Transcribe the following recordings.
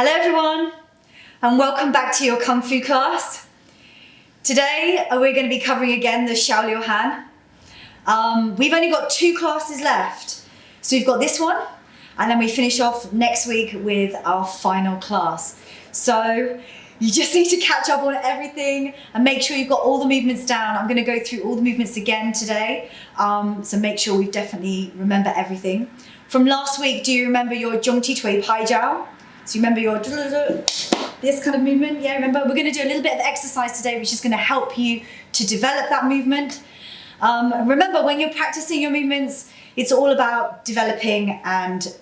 Hello everyone, and welcome back to your Kung Fu class. Today we're going to be covering again the Xiao Luo. We've only got 2 classes left. So we've got this one, and then we finish off next week with our final class. So you just need to catch up on everything and make sure you've got all the movements down. I'm going to go through all the movements again today. So make sure we definitely remember everything. From last week, do you remember your Jungkook Hijab? So you remember your this kind of movement? Yeah, remember? We're going to do a little bit of exercise today, which is going to help you to develop that movement. Remember, when you're practicing your movements, it's all about developing and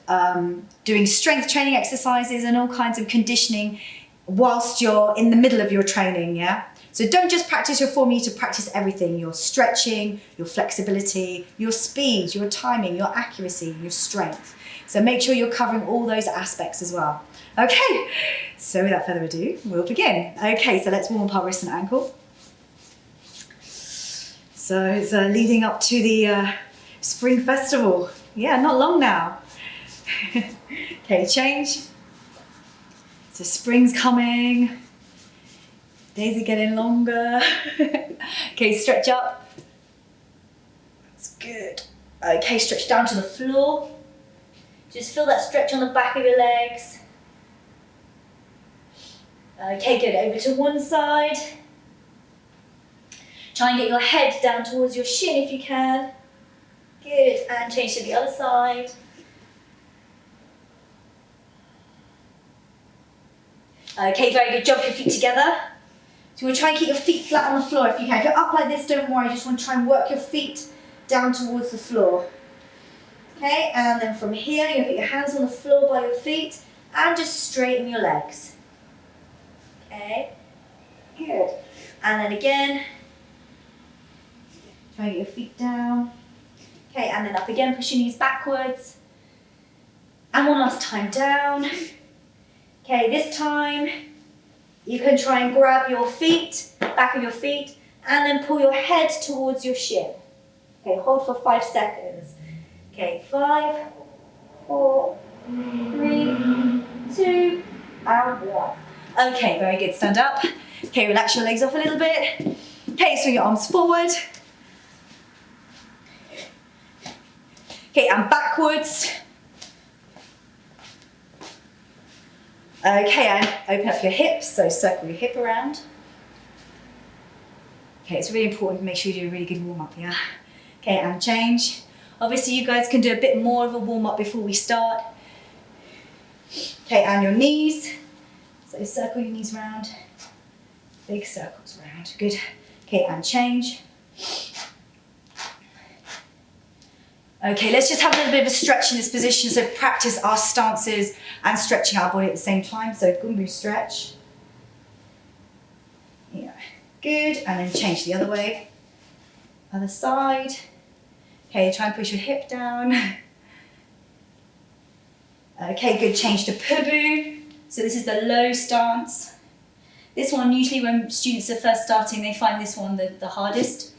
doing strength training exercises and all kinds of conditioning whilst you're in the middle of your training, yeah? So don't just practice your form, you need to practice everything. Your stretching, your flexibility, your speed, your timing, your accuracy, your strength. So make sure you're covering all those aspects as well. Okay, so without further ado, we'll begin. Okay, so let's warm up our wrist and ankle. So it's leading up to the Spring Festival. Yeah, not long now. Okay, change. So spring's coming. Days are getting longer. Okay, stretch up. That's good. Okay, stretch down to the floor. Just feel that stretch on the back of your legs. Okay, good. Over to one side. Try and get your head down towards your shin if you can. Good. And change to the other side. Okay, very good. Jump your feet together. So you want to try and keep your feet flat on the floor if you can. If you're up like this, don't worry. You just want to try and work your feet down towards the floor. Okay, and then from here, you're going to put your hands on the floor by your feet and just straighten your legs. Okay, good. And then again, try and get your feet down. Okay, and then up again, push your knees backwards. And one last time down. Okay, this time, you can try and grab your feet, back of your feet, and then pull your head towards your shin. Okay, hold for 5 seconds. Okay, 5, 4, 3, 2, and 1. Okay, very good. Stand up. Okay, relax your legs off a little bit. Okay, swing your arms forward. Okay, and backwards. Okay, and open up your hips, so circle your hip around. Okay, it's really important to make sure you do a really good warm-up, yeah? Okay, and change. Obviously, you guys can do a bit more of a warm-up before we start. Okay, and your knees. So circle your knees round. Big circles round, good. Okay, and change. Okay, let's just have a little bit of a stretch in this position, so practice our stances and stretching our body at the same time. So gumbu stretch. Yeah, good. And then change the other way. Other side. Okay, try and push your hip down. Okay, good. Change to pubu. So this is the low stance. This one, usually when students are first starting, they find this one the hardest.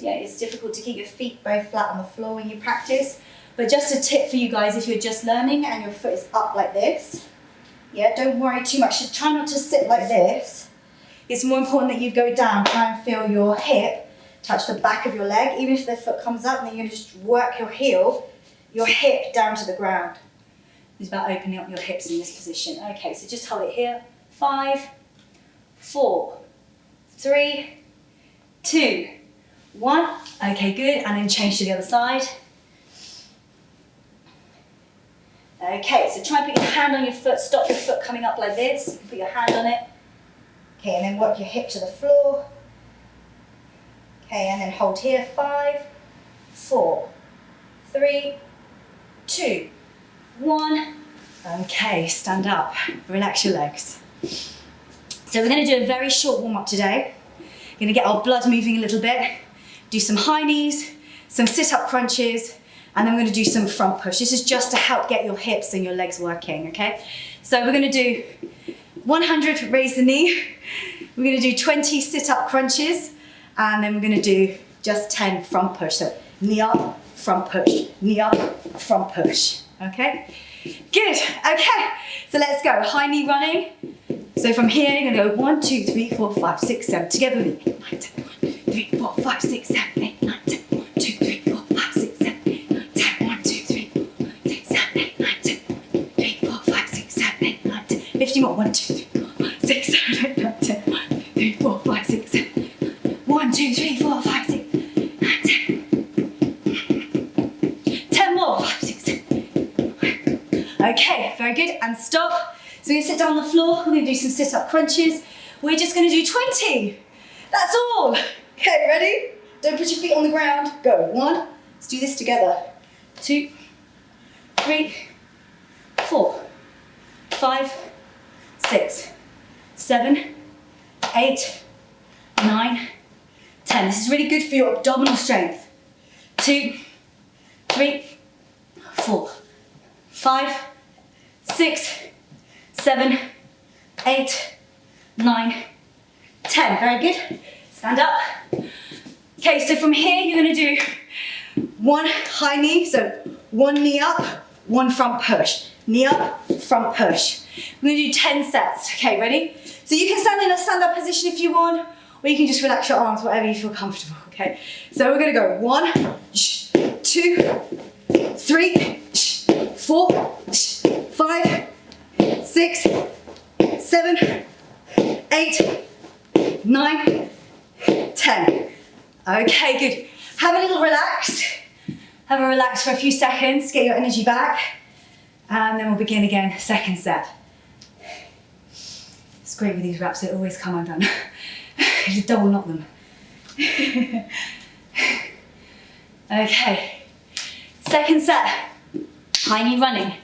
Yeah, it's difficult to keep your feet both flat on the floor when you practice. But just a tip for you guys, if you're just learning and your foot is up like this, yeah, don't worry too much. Try not to sit like this. It's more important that you go down. Try and feel your hip touch the back of your leg. Even if the foot comes up, then you're going to just work your heel, your hip down to the ground. It's about opening up your hips in this position. Okay, so just hold it here. 5, 4, 3, 2, 1. Okay, good. And then change to the other side. Okay, so try and put your hand on your foot. Stop your foot coming up like this. Put your hand on it. Okay, and then work your hip to the floor. Okay, and then hold here. 5, 4, 3, 2, 1. Okay, stand up. Relax your legs. So we're going to do a very short warm-up today. We're going to get our blood moving a little bit. Do some high knees, some sit-up crunches, and then we're going to do some front push. This is just to help get your hips and your legs working, okay? So we're going to do 100 raise the knee. We're going to do 20 sit-up crunches, and then we're going to do just 10 front push. So knee up, front push, knee up, front push, okay? Good, okay. So let's go, high knee running. So from here, you're gonna go 1, 2, 3, 4, 5, 6, 7. Together with me. 9, 10, 1, 2, 3, 4, 5, 6, 7, 8, 9, 10. 1, 2, 3, 4, 5, 6, 7, 8, 9, 10. 1, 2, 3, 4, 6, 7, 8, 9, 10. 1, 2, 3, 4, 5, 6, 7, 8, 9, 10. 50 more. 1, 2, 3, 4, 5, 6, 7, 8, 9, 10. 1, 2, 3, 4, 5, 6, 7, 8, 9, 1, 2, 3, 4, 5, 6, 9, 10. 10 more. 5, 6, 7. Okay, very good. And stop. So we're going to sit down on the floor. We're going to do some sit-up crunches. We're just going to do 20. That's all. Okay, ready? Don't put your feet on the ground. Go. 1. Let's do this together. 2, 3, 4, 5, 6, 7, 8, 9, 10. This is really good for your abdominal strength. 2, 3, 4, 5, 6, 7, 8, 9, 10. Very good. Stand up. Okay, so from here you're going to do one high knee, so one knee up, one front push. Knee up, front push. We're going to do 10 sets. Okay, ready? So you can stand in a stand-up position if you want, or you can just relax your arms, whatever you feel comfortable. Okay, so we're going to go 1, 2, 3, 4, 5, 6, 7, 8, 9, 10. Okay, good. Have a little relax. Have a relax for a few seconds, get your energy back, and then we'll begin again, second set. It's great with these wraps, they always come undone. You just double knot them. Okay, second set, high knee running.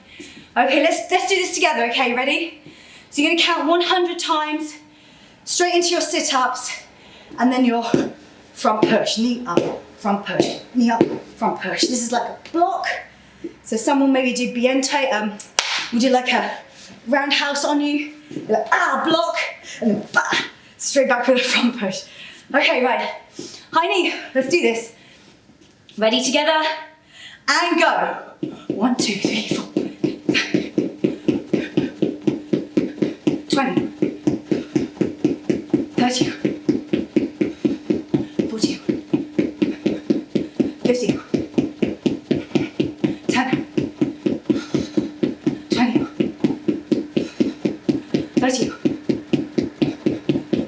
Okay, let's do this together, okay, ready? So you're gonna count 100 times, straight into your sit-ups, and then your front push, knee up, front push, knee up, front push. This is like a block. So someone maybe do biente, we do like a roundhouse on you, like block, and then straight back with a front push. Okay, right, high knee, let's do this. Ready together, and go. 1, 2, 3, 4. 20, 30, 40, 50, 10, 20, 30,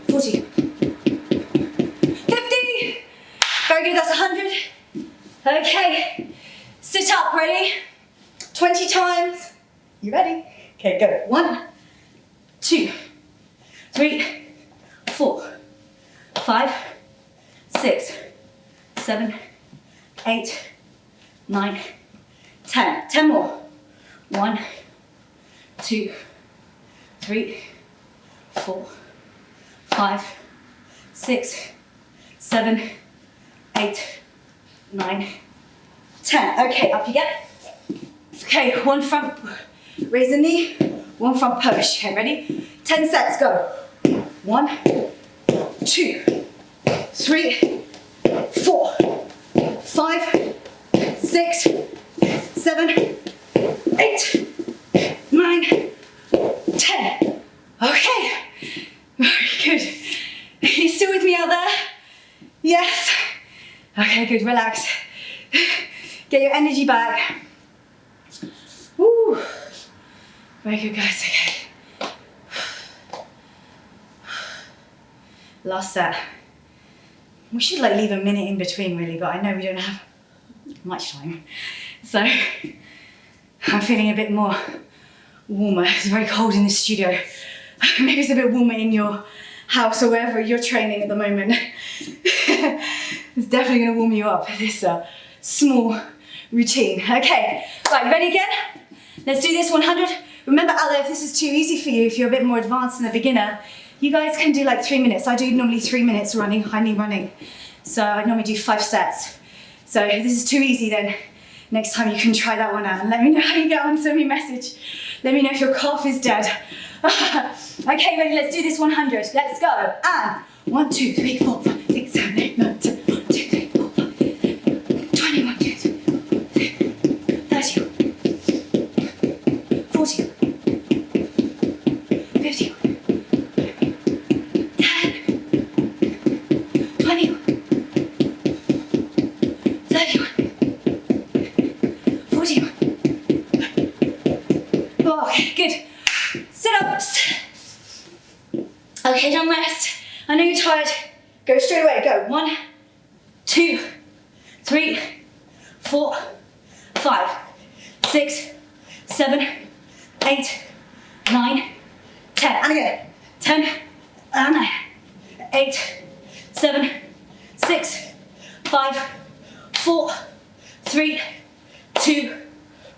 40, 50. Very good, that's 100. Okay, sit up, ready? 20 times. You ready? Okay, go. 1, 2, 3, 4, 5, 6, 7, 8, 9, 10. 10 more. 1, 2, 3, 4, 5, 6, 7, 8, 9, 10. Okay, up you get. Okay, one front, raise the knee, one front push. Okay, ready? 10 sets, go. 1, 2, 3, 4, 5, 6, 7, 8, 9, 10. Okay, very good. Are you still with me out there? Yes. Okay, good, relax. Get your energy back. Woo. Very good, guys, okay. Last set. We should like leave a minute in between really, but I know we don't have much time. So I'm feeling a bit more warmer. It's very cold in the studio. Maybe it's a bit warmer in your house or wherever you're training at the moment. It's definitely gonna warm you up, this small routine. Okay, right, ready again? Let's do this 100. Remember out there, if this is too easy for you, if you're a bit more advanced than a beginner, you guys can do like 3 minutes. I do normally 3 minutes running, high knee running. So I normally do 5 sets. So if this is too easy, then next time you can try that one out and let me know how you get on, send me a message. Let me know if your calf is dead. Okay, ready, let's do this 100. Let's go. And 1, 2, 3, 4, 5, 6, 7, 8, 9, 10. 1, 2, 3, 4, 5, 21, 2, 3, 4, 5, 30, Sit-ups. Okay, don't rest. I know you're tired. Go straight away. Go. 1, 2, 3, 4, 5, 6, 7, 8, 9, 10. And again. 10, and 9, 8, 7, 6, 5, 4, 3, 2,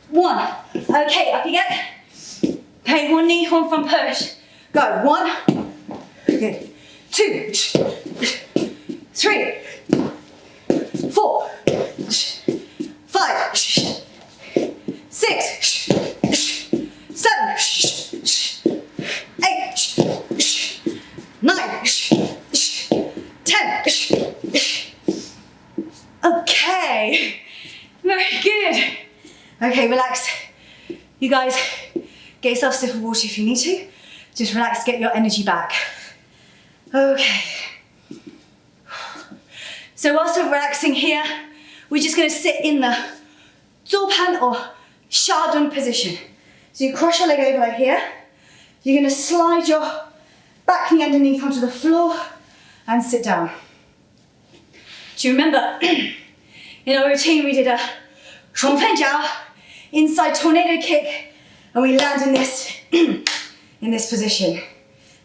1. Okay, up you get. Okay, one knee, one front push. Go. 1. Good. 2, 3, 4, 5, 6, 7, 8, 9, 10. Okay, very good. Okay, relax. You guys, get yourself a sip of water if you need to. Just relax, get your energy back. Okay. So whilst we're relaxing here, we're just gonna sit in the Zuopan or Shaolin position. So you cross your leg over like here. You're gonna slide your back knee underneath onto the floor and sit down. Do you remember in our routine we did a 双分jiao, inside tornado kick, and we land in this in this position.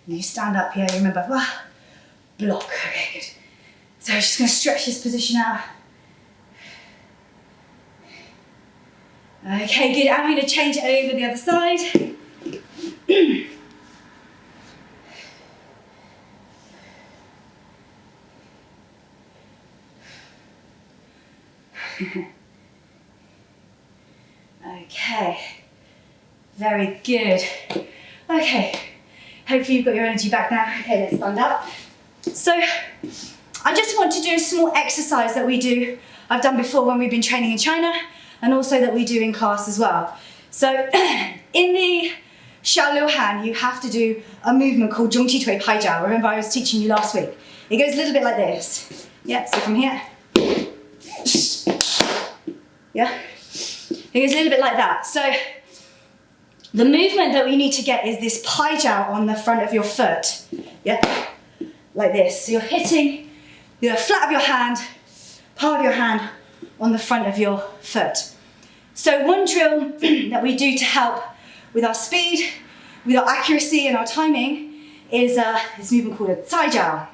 And you stand up here, you remember, block, okay, good. So we're just gonna stretch this position out. Okay, good, I'm gonna change it over the other side. Okay, very good. Okay, hopefully you've got your energy back now. Okay, let's stand up. So, I just want to do a small exercise that we do, I've done before when we've been training in China, and also that we do in class as well. So, in the Xiao Luo you have to do a movement called Zhongqi Hijab. Remember I was teaching you last week. It goes a little bit like this. Yeah, so from here. Yeah, it goes a little bit like that. So the movement that we need to get is this pai jiao on the front of your foot. Yeah, like this. So you're hitting the flat of your hand, palm of your hand on the front of your foot. So one drill that we do to help with our speed, with our accuracy and our timing is this movement called a tai jiao.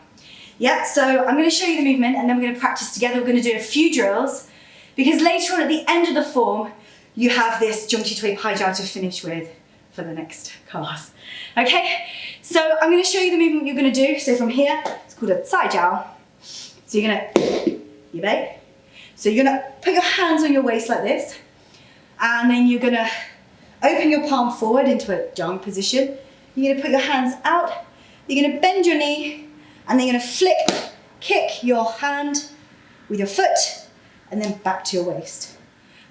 Yeah, so I'm going to show you the movement and then we're going to practice together. We're going to do a few drills because later on at the end of the form, you have this Zhongqi pai jiao to finish with for the next class. Okay, so I'm going to show you the movement you're going to do. So from here, it's called a tai jiao. So you're going to, yibei. So you're going to put your hands on your waist like this, and then you're going to open your palm forward into a jump position. You're going to put your hands out, you're going to bend your knee, and then you're going to flick, kick your hand with your foot, and then back to your waist.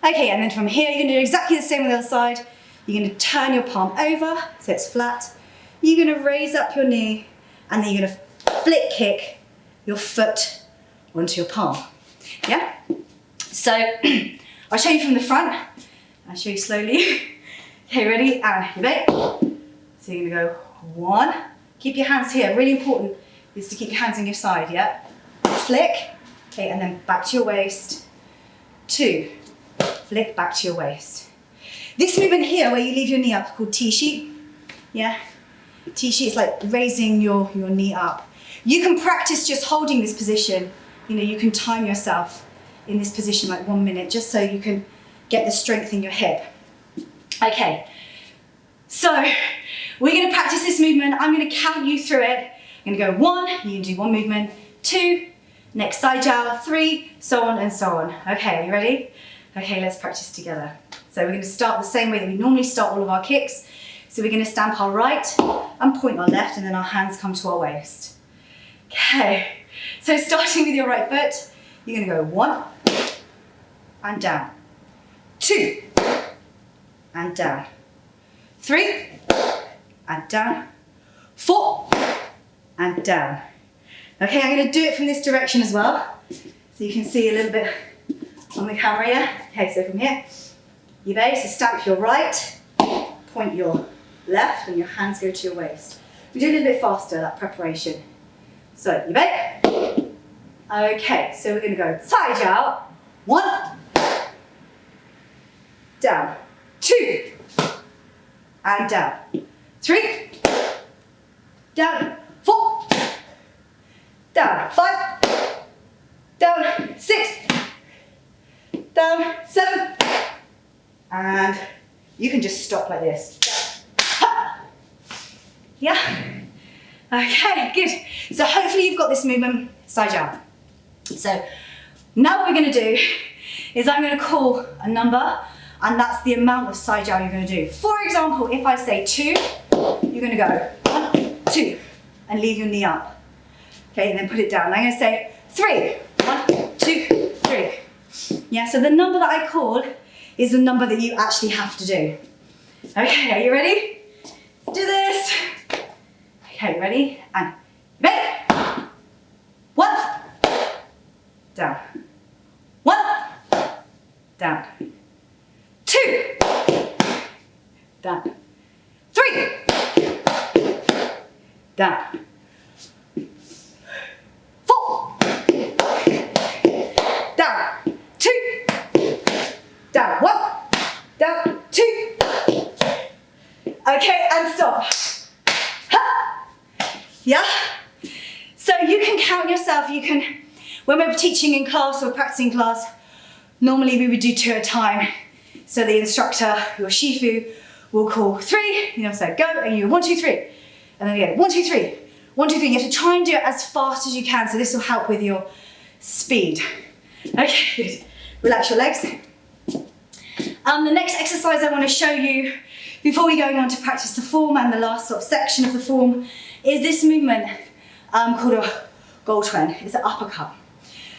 Okay, and then from here, you're going to do exactly the same on the other side. You're going to turn your palm over, so it's flat. You're going to raise up your knee, and then you're going to flick kick your foot onto your palm. Yeah? So, I'll show you from the front. I'll show you slowly. Okay, ready? And yibei. So you're going to go 1. Keep your hands here. Really important is to keep your hands on your side, yeah? Flick. Okay, and then back to your waist. 2. Flick back to your waist. This movement here, where you leave your knee up, called T-sheet. Yeah? T-sheet is like raising your knee up. You can practice just holding this position. You know, you can time yourself in this position like 1 minute, just so you can get the strength in your hip. Okay, so we're going to practice this movement. I'm going to count you through it. I'm going to go 1, you can do 1 movement, 2, next side jiao, 3, so on and so on. Okay, are you ready? Okay, let's practice together. So we're going to start the same way that we normally start all of our kicks. So we're going to stamp our right and point our left, and then our hands come to our waist. Okay, so starting with your right foot, you're going to go 1 and down, 2 and down, 3 and down, 4 and down. Okay, I'm going to do it from this direction as well, so you can see a little bit on the camera here. Okay, so from here, yibei, so stamp your right, point your left, and your hands go to your waist. We do a little bit faster, that preparation. So, you ready? Okay, so we're gonna go 菜脚, 1, down, 2, and down, 3, down, 4, down, 5, down, 6, down, 7, and you can just stop like this. Yeah? Okay, good. So hopefully you've got this movement, 菜脚. So now what we're going to do is I'm going to call a number, and that's the amount of 菜脚 you're going to do. For example, if I say 2, you're going to go 1, 2, and leave your knee up. Okay, and then put it down. I'm going to say 3, 1, 2, 3. Yeah, so the number that I call is the number that you actually have to do. Okay, are you ready? Let's do this. Okay, ready? And ready? 1, down. 1, down. 2, down. 3, down. 4, down. 2, down. 1, down. 2. Okay, and stop. Yeah? So you can count yourself, you can, when we're teaching in class or practicing class, normally we would do 2 at a time. So the instructor, your shifu, will call 3, you know, so go, and you 1, 2, 3. And then again, 1, 2, 3, 1, 2, 3. You have to try and do it as fast as you can, so this will help with your speed. Okay, good. Relax your legs. The next exercise I want to show you before we go on to practice the form and the last sort of section of the form is this movement called a goal-twen. It's an uppercut.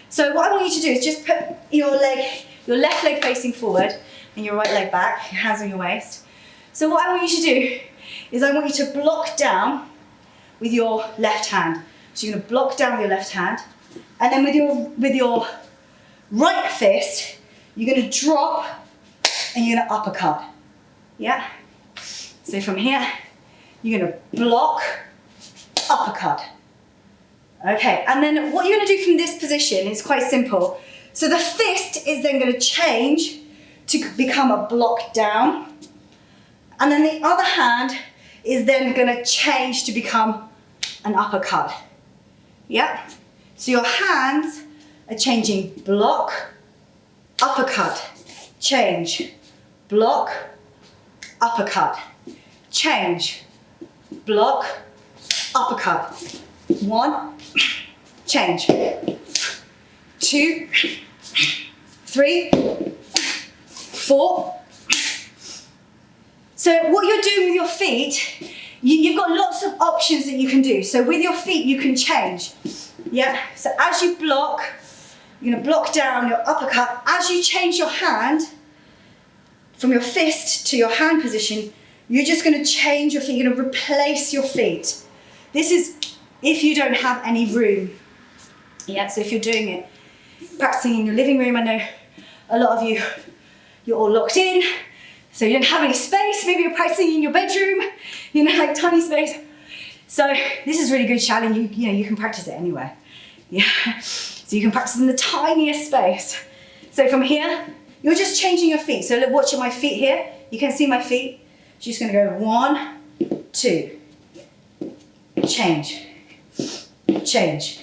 So what I want you to do is just put your left leg facing forward and your right leg back, your hands on your waist. So what I want you to do is I want you to block down with your left hand. So you're going to block down with your left hand, and then with your right fist, you're going to drop and you're going to uppercut. Yeah? So from here, you're going to block, uppercut. Okay, and then what you're going to do from this position is quite simple. So the fist is then going to change to become a block down, and then the other hand is then going to change to become an uppercut. Yeah? So your hands are changing block, uppercut, change, block, uppercut, change, block, uppercut. 1, change. 2, 3, 4. So what you're doing with your feet, you've got lots of options that you can do. So with your feet, you can change. Yeah, so as you block, you're going to block down your uppercut. As you change your hand from your fist to your hand position, you're just going to change your feet. You're going to replace your feet. This is if you don't have any room. Yeah, so if you're doing it, practicing in your living room, I know a lot of you, you're all locked in, so you don't have any space. Maybe you're practicing in your bedroom, you know, like tiny space. So this is really good, Shaolin. You know, you can practice it anywhere. Yeah, so you can practice in the tiniest space. So from here, you're just changing your feet. So look, watch my feet here. You can see my feet. Just gonna go 1, 2, change, change,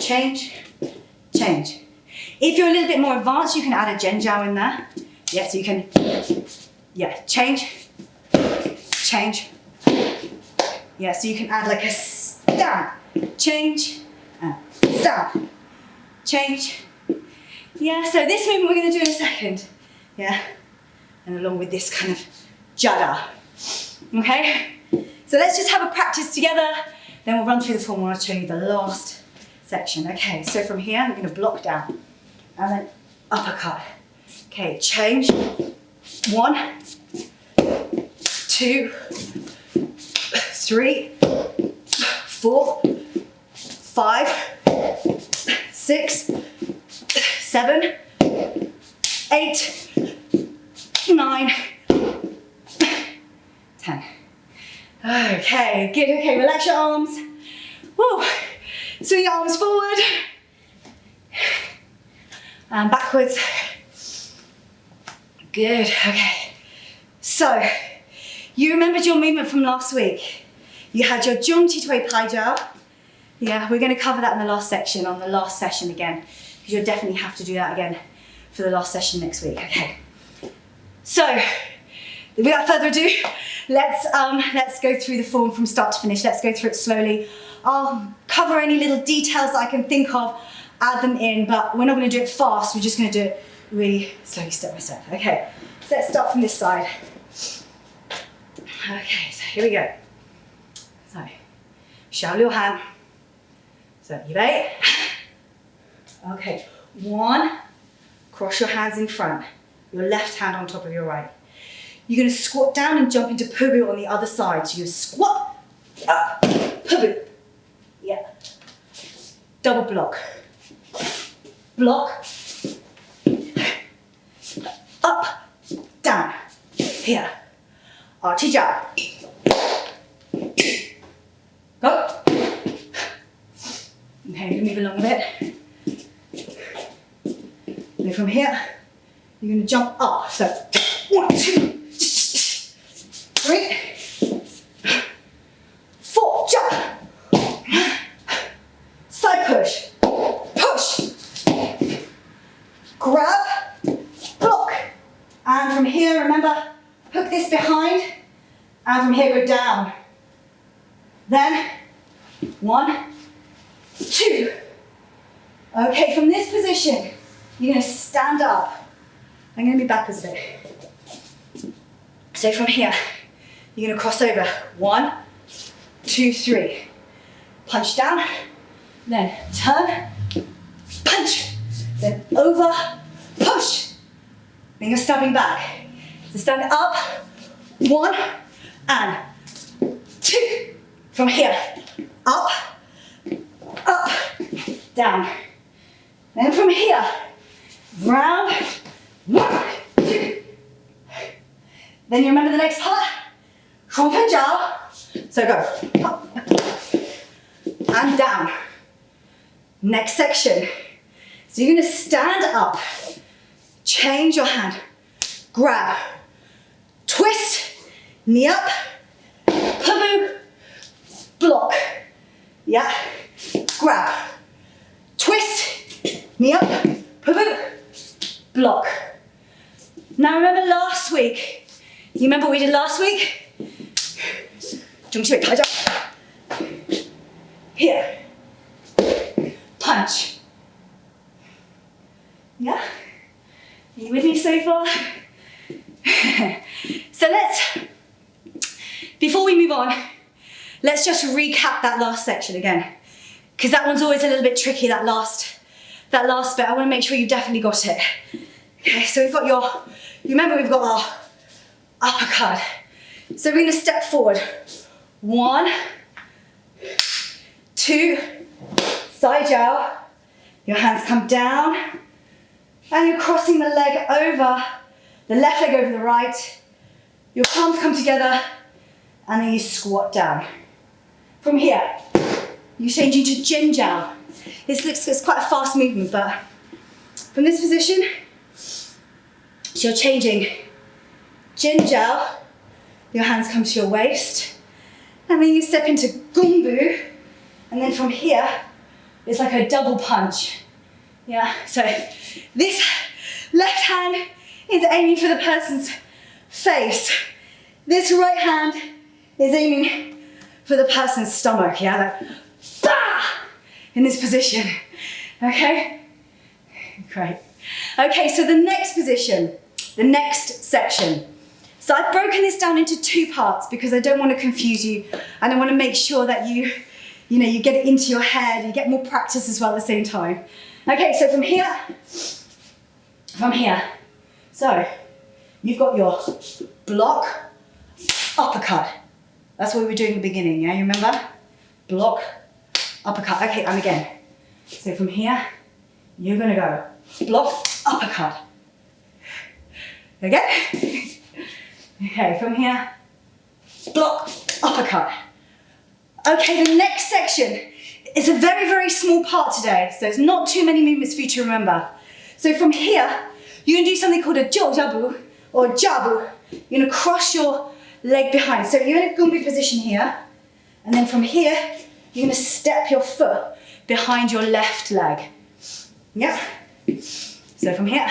change, change. If you're a little bit more advanced, you can add a Zhenjiao in there. Yeah, so you can, yeah, change, change. Yeah, so you can add like a stamp, change, stamp, change. Yeah, so this movement we're going to do in a second. Yeah, and along with this kind of jada. Okay, so let's just have a practice together, then we'll run through the form and I'll show you the last section. Okay, so from here, I'm going to block down and then uppercut. Okay, change. 1, 2, 3, 4, 5, 6, 7, 8, 9, 10. Okay, good. Okay, relax your arms. Woo. Swing your arms forward and backwards. Good, okay. So, you remembered your movement from last week. You had your Jungkook Hijab. Yeah, we're going to cover that in the last section, on the last session again. Because you'll definitely have to do that again for the last session next week. Okay. So, without further ado, let's go through the form from start to finish. Let's go through it slowly. I'll cover any little details that I can think of, add them in, but we're not going to do it fast. We're just going to do it really slowly, step by step. Okay, so let's start from this side. Okay, so here we go. So, Xiao Luo. So, you wait. Okay, 1, cross your hands in front. Your left hand on top of your right. You're going to squat down and jump into pubu on the other side. So you squat, up, pubu. Yeah. Double block. Block. Up, down. Here. Archie jab. Go. Okay, move along a bit. And from here, you're going to jump up. So 1, 2. 3, 4, jump, side push, push, grab, block, and from here, remember, hook this behind, and from here go down. Then, 1, 2. Okay, from this position, you're going to stand up. I'm going to be backwards a bit. So from here, you're going to cross over. 1, 2, 3. Punch down, then turn, punch, then over, push. Then you're stepping back. So stand up, 1 and 2. From here, up, up, down. Then from here, round, 1, 2. Then you remember the next part? So go up and down. Next section. So you're going to stand up, change your hand, grab, twist, knee up, pubu, block. Yeah, grab, twist, knee up, pubu, block. Now remember last week. You remember what we did last week? Jungkook Hijab. Here. Punch. Yeah? Are you with me so far? So before we move on, let's just recap that last section again. Because that one's always a little bit tricky, that last bit. I want to make sure you definitely got it. Okay, so we've got remember we've got our uppercut. So we're going to step forward. 1, 2, side jiao. Your hands come down. And you're crossing the leg over, the left leg over the right. Your palms come together. And then you squat down. From here, you change into Jin jiao. It's quite a fast movement, but from this position, so you're changing Jin jiao. Your hands come to your waist. And then you step into Gongbu. And then from here, it's like a double punch. Yeah, so this left hand is aiming for the person's face. This right hand is aiming for the person's stomach, yeah, like, bah! In this position, okay? Great. Okay, so the next position, the next section. So I've broken this down into 2 parts because I don't want to confuse you and I want to make sure that you get it into your head, you get more practice as well at the same time. Okay, so from here, so you've got your block, uppercut. That's what we were doing in the beginning, yeah, you remember? Block, uppercut. Okay, and again. So from here, you're gonna go block, uppercut. Okay? Okay, from here, block, uppercut. uppercut. Okay, the next section is a very, very small part today, so it's not too many movements for you to remember. So from here, you're gonna do something called a jiu-jabu or jabu. You're gonna cross your leg behind. So you're in a gumbi position here, and then from here, you're gonna step your foot behind your left leg. Yep. So from here,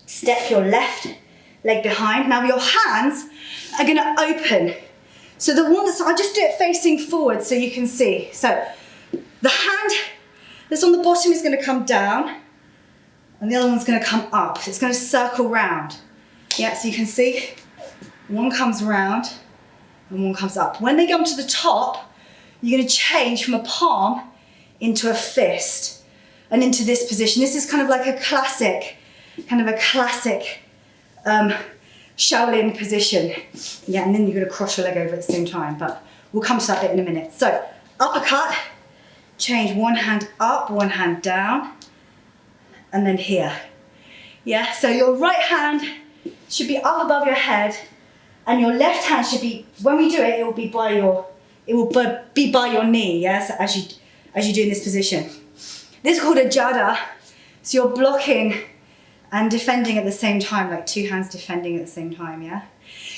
step your left leg behind. Now your hands are gonna open. So I'll just do it facing forward so you can see. So the hand that's on the bottom is gonna come down, and the other one's gonna come up. So it's gonna circle round. Yeah, so you can see, one comes round and one comes up. When they come to the top, you're gonna change from a palm into a fist and into this position. This is kind of like a classic Shaolin position. Yeah, and then you're gonna cross your leg over at the same time, but we'll come to that bit in a minute. So, uppercut, change one hand up, one hand down, and then here. Yeah, so your right hand should be up above your head, and your left hand should be, when we do it, it will be by your knee, yes, as you do in this position. This is called a jada, so you're blocking and defending at the same time, like two hands defending at the same time, yeah?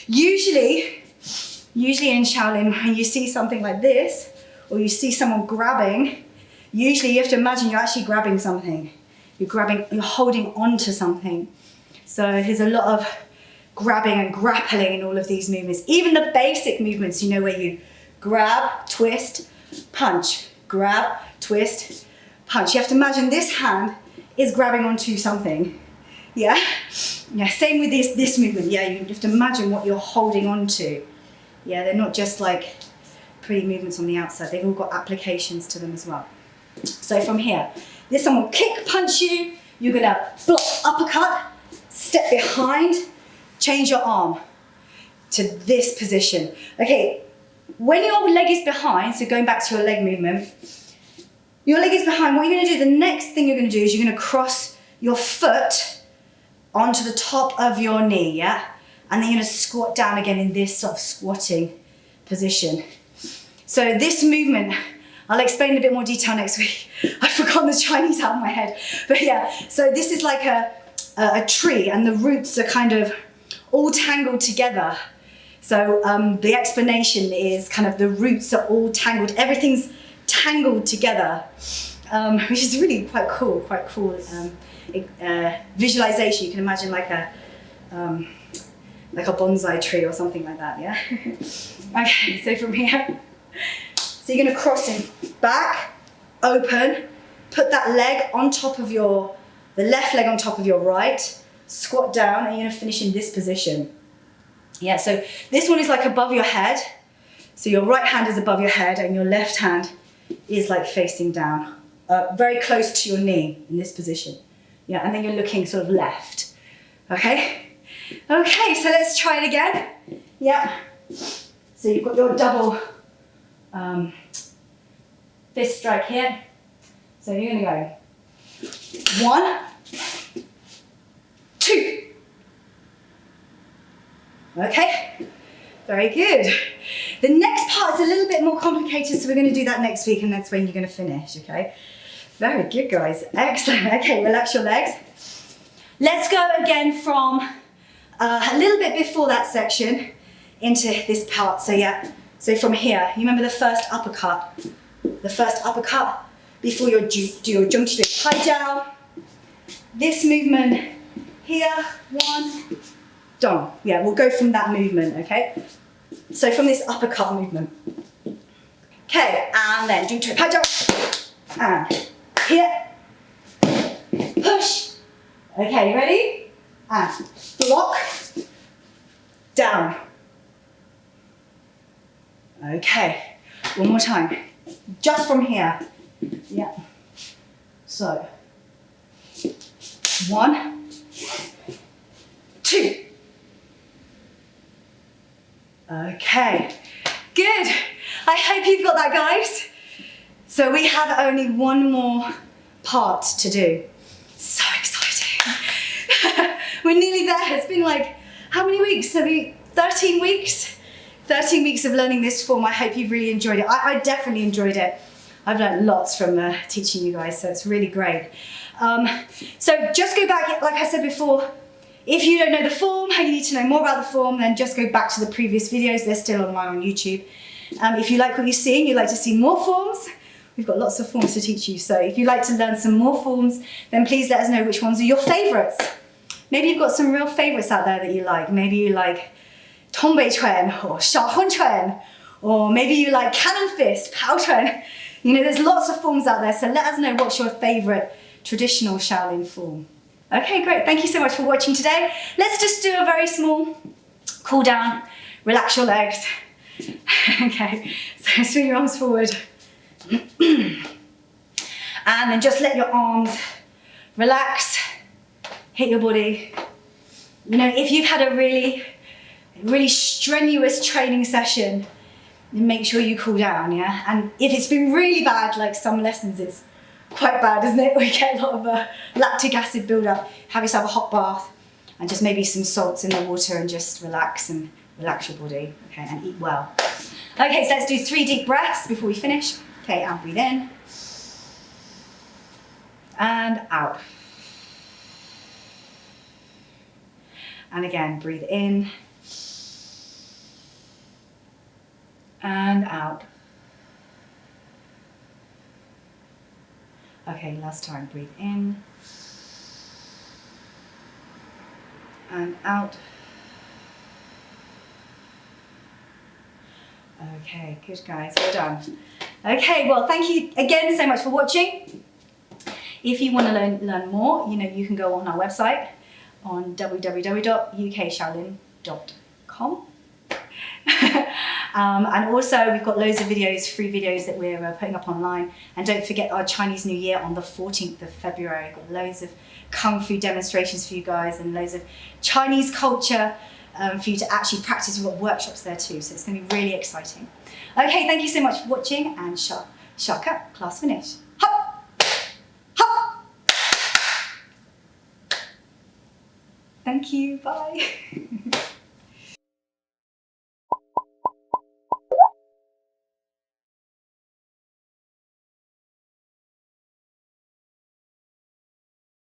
Usually in Shaolin, when you see something like this, or you see someone grabbing, usually you have to imagine you're actually grabbing something. You're holding on to something. So there's a lot of grabbing and grappling in all of these movements. Even the basic movements, you know, where you grab, twist, punch, grab, twist, punch. You have to imagine this hand is grabbing onto something. Yeah, same with this movement. Yeah, you have to imagine what you're holding on to. Yeah, they're not just like pretty movements on the outside. They've all got applications to them as well. So from here, this one will kick, punch you. You're gonna block, uppercut, step behind, change your arm to this position. Okay, when your leg is behind, so going back to your leg movement, your leg is behind, what you're gonna do, the next thing you're gonna do is you're gonna cross your foot onto the top of your knee, yeah? And then you're gonna squat down again in this sort of squatting position. So this movement, I'll explain in a bit more detail next week. I've forgotten the Chinese out of my head. But yeah, so this is like a tree, and the roots are kind of all tangled together. So the explanation is kind of the roots are all tangled, everything's tangled together, which is really quite cool visualization. You can imagine like a bonsai tree or something like that, yeah? Okay, so from here, so you're gonna cross in, back, open, put that leg on top of the left leg on top of your right, squat down, and you're gonna finish in this position. Yeah, so this one is like above your head. So your right hand is above your head and your left hand is like facing down, very close to your knee in this position. Yeah, and then you're looking sort of left, okay? Okay, so let's try it again. Yeah, so you've got your double fist strike here. So you're gonna go 1, 2. Okay, very good. The next part is a little bit more complicated, so we're gonna do that next week, and that's when you're gonna finish, okay? Very good, guys, excellent. Okay, relax your legs. Let's go again from a little bit before that section into this part. So yeah, so from here, you remember the first uppercut? The first uppercut before you do your Jungkook Hijab. This movement here, 1, dong. Yeah, we'll go from that movement, okay? So from this uppercut movement. Okay, and then Jungkook Hijab. And here, push. Okay, you ready? And block, down. Okay, one more time. Just from here. Yeah. So, 1, 2. Okay, good. I hope you've got that, guys. So we have only one more part to do. So exciting. We're nearly there. It's been like, how many weeks? 13 weeks? 13 weeks of learning this form. I hope you've really enjoyed it. I definitely enjoyed it. I've learned lots from teaching you guys, so it's really great. So just go back, like I said before, if you don't know the form and you need to know more about the form, then just go back to the previous videos. They're still online on YouTube. If you like what you're seeing, you'd like to see more forms, we've got lots of forms to teach you. So if you'd like to learn some more forms, then please let us know which ones are your favorites. Maybe you've got some real favorites out there that you like. Maybe you like Tongbei Chuan or Shaolin Chuan, or maybe you like Cannon Fist, Pao Chuan. You know, there's lots of forms out there, so let us know what's your favorite traditional Shaolin form. Okay, great. Thank you so much for watching today. Let's just do a very small cool down. Relax your legs. Okay, so swing your arms forward. And then just let your arms relax, hit your body. You know, if you've had a really strenuous training session, then make sure you cool down, yeah? And if it's been really bad, like some lessons, it's quite bad, isn't it? We get a lot of lactic acid buildup. Have yourself a hot bath and just maybe some salts in the water and just relax your body, okay, and eat well. Okay, so let's do 3 deep breaths before we finish. Okay, and breathe in and out. And again, breathe in and out. Okay, last time, breathe in and out. Okay, good guys, well done. Okay, well thank you again so much for watching. If you want to learn more, you know, you can go on our website on www.ukshaolin.com. And also we've got loads of videos, free videos that we're putting up online. And don't forget our Chinese New Year on the 14th of February. We've got loads of Kung Fu demonstrations for you guys and loads of Chinese culture for you to actually practice. We've got workshops there too, so it's going to be really exciting. Okay, thank you so much for watching, and shaka, class finished. Hop, hop. Thank you, bye.